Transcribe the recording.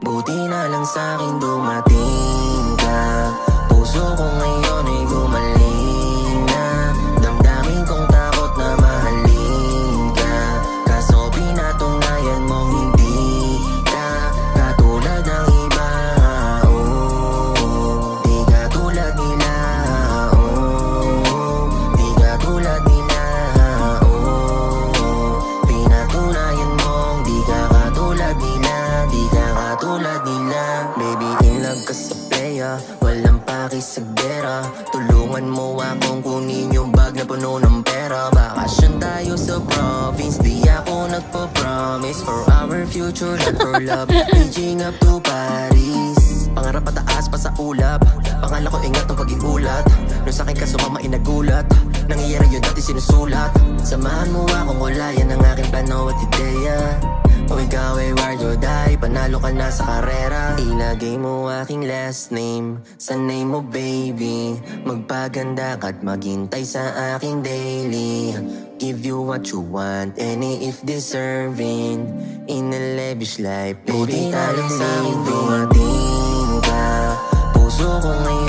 Buti na lang sa'kin dumating ka. Puso ko ngayon ay gumaling na. Damdamin kong takot na mahalin ka. Kaso pinatunayan mong hindi ka katulad ng iba. Oh, di katulad nila. Oh, di katulad nila. Oh, pinatunayan mong di ka katulad nila. Di ka katulad nila. Baby, in love ka sa playa, walang paki sa gera. Tulungan mo akong kunin yung bag na puno ng pera. Bakasyon tayo sa province, di ako nagpo-promise for our future, not for love. Reaching up to Paris, pangarap pataas pa sa ulap. Pangalan ko ingat ang pag-iulat. Nung sa'kin ka sumama inagulat, nangyayari yun dati sinusulat. Samahan mo akong ulayan ang aking plano at ideya. O ikaw ay ride or die, panalo ka na sa karera. Ilagay mo aking last name sa name mo baby. Magpaganda ka't maghintay sa aking daily. Give you what you want, any if deserving. In a lavish life, baby, talang sa'kin dumating ka. Puso ko ngayon